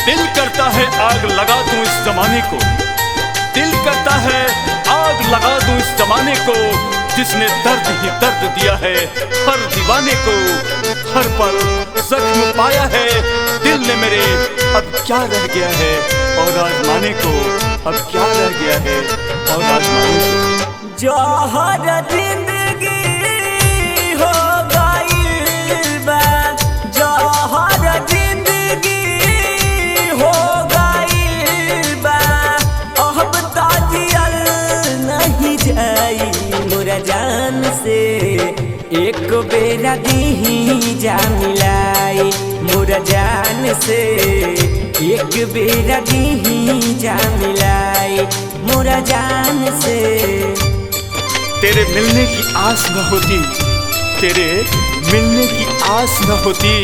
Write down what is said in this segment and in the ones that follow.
दिल करता है आग लगा दूं इस जमाने को, दिल करता है आग लगा दूं इस जमाने को, जिसने दर्द ही दर्द दिया है हर दीवाने को। हर पल जख्म पाया है दिल ने मेरे, अब क्या रह गया है और आजमाने को, अब क्या रह गया है और आजमाने को। जौहर जिंदगी हो गइल बा, जौहर जिंदगी हो गइल बा, अब तो जियल नहीं जाई मोरा जान से। एक बेरा दीही जा मिलाई मोरा जान से, एक बेरा दीही जा मिलाई मोरा जान से। तेरे मिलने की आस न होती, तेरे मिलने की आस न होती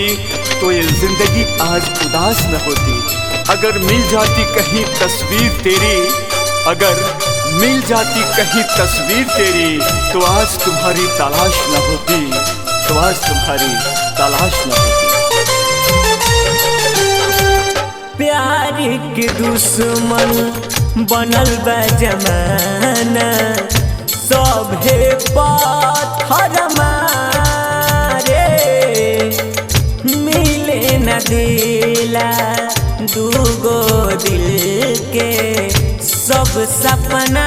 तो ये जिंदगी आज उदास न होती। अगर मिल जाती कहीं तस्वीर तेरी, अगर मिल जाती कहीं तस्वीर तेरी, तो आज तुम्हारी तलाश न होती, तो आज तुम्हारी तलाश न होती। प्यार के दुश्मन बनल बा जमाना, सभे पत्थर मारे, मिले न दिला दूगो दिल के, सब सपना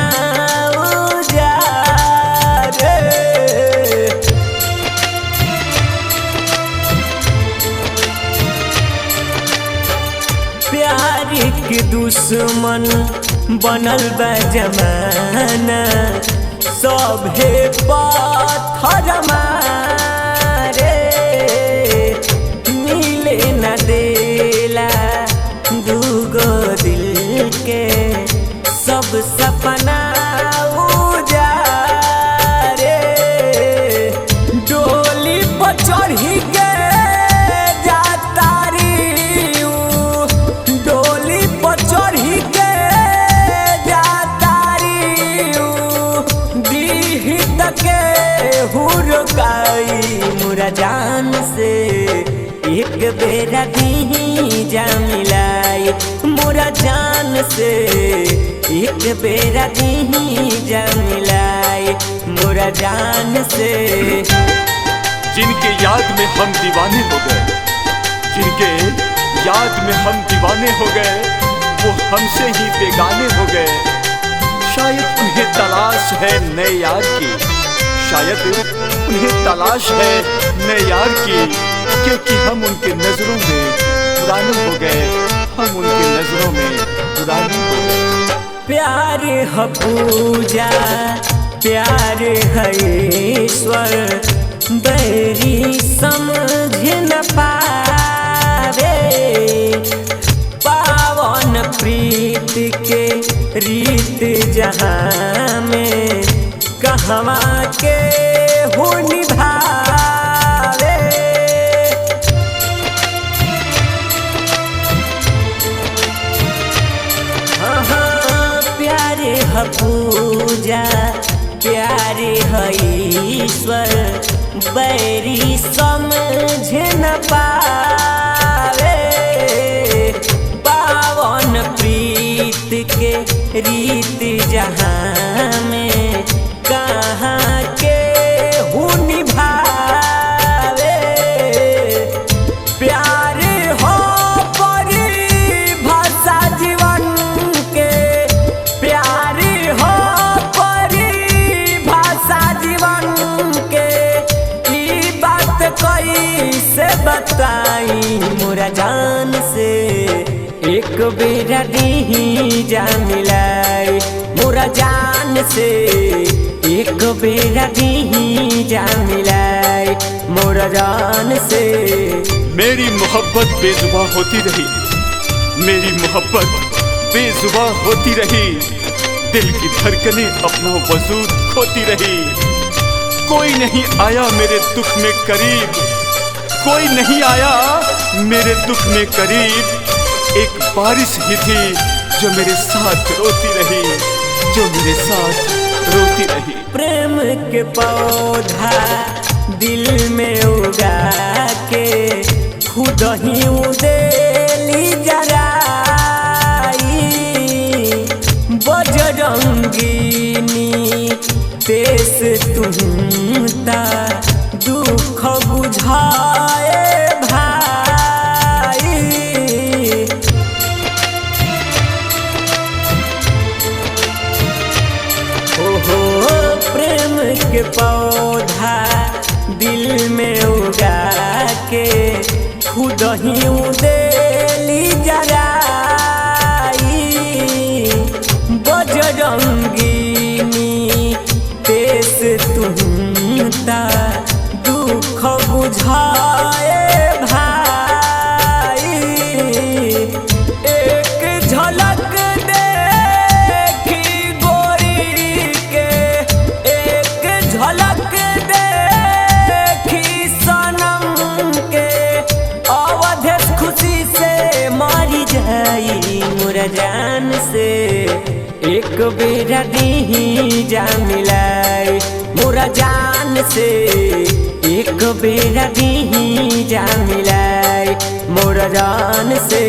उजारे। प्यार के दुश्मन बनल बा जमाना, सभे पत्थर मारे, मिले न देला दूगो दिल के, सब सपना उजारे। डोली पर चढ़ी के जातारी, डोली पर चढ़ी के हुरकाई मोरा जान से। एक बेरा दीही जा मिलाई मोरा जान से, एक बेरा दीही जा मिलाई मोरा जान से। जिनके याद में हम दीवाने हो गए, जिनके याद में हम दीवाने हो गए, वो हमसे ही बेगाने हो गए। शायद उन्हें तलाश है नए यार की, शायद उन्हें तलाश है नए यार की, क्योंकि हम उनके नजरों में पुराने हो गए, हम उनके नजरों में पुराने हो गए। प्यार है पूजा, प्यार है ईश्वर, बैरी समझ न पावे। पावन प्रीत के रीत जहाँ में, कहवा के हो निभावे। हाँ, प्यारे है पूजा, प्यारे है ईश्वर, बैरी समझ न पावे। पावन प्रीत के रीत जहाँ में, कहाँ के हूँ निभावे। प्यार हो परिभाषा जीवन के, प्यार हो परिभाषा जीवन के, ई बात कैसे बताई मोरा जान से। एक बेरा दीही जा मिलाई मोरा जान से, एक बेरा दीही जा मिलाई मोरा जान से। मेरी मोहब्बत बेजुबां होती रही, मेरी मोहब्बत बेजुबां होती रही, दिल की धड़कनें अपना वजूद खोती रही। कोई नहीं आया मेरे दुख में करीब, कोई नहीं आया मेरे दुख में करीब। एक बारिश ही थी जो मेरे साथ रोती रही, जो मेरे साथ रोती रही। प्रेम के पौधा दिल में उगा के खुद ही उदेली जरा दुख बुझाए भाई। ओहो प्रेम के पौधा दिल में उगा के खुद ही उदेली जराई। बजरंगीनी पेश तुमता दुख बुझाए भाई। एक झलक देखी गोरी के, एक झलक देखी सनम के, अवधेश खुशी से मारी जाई मोरा जान से। एक बेरा दी जा मिलाई मोरा जान से, एक बेरा दी जा मिलाई मोरा जान से।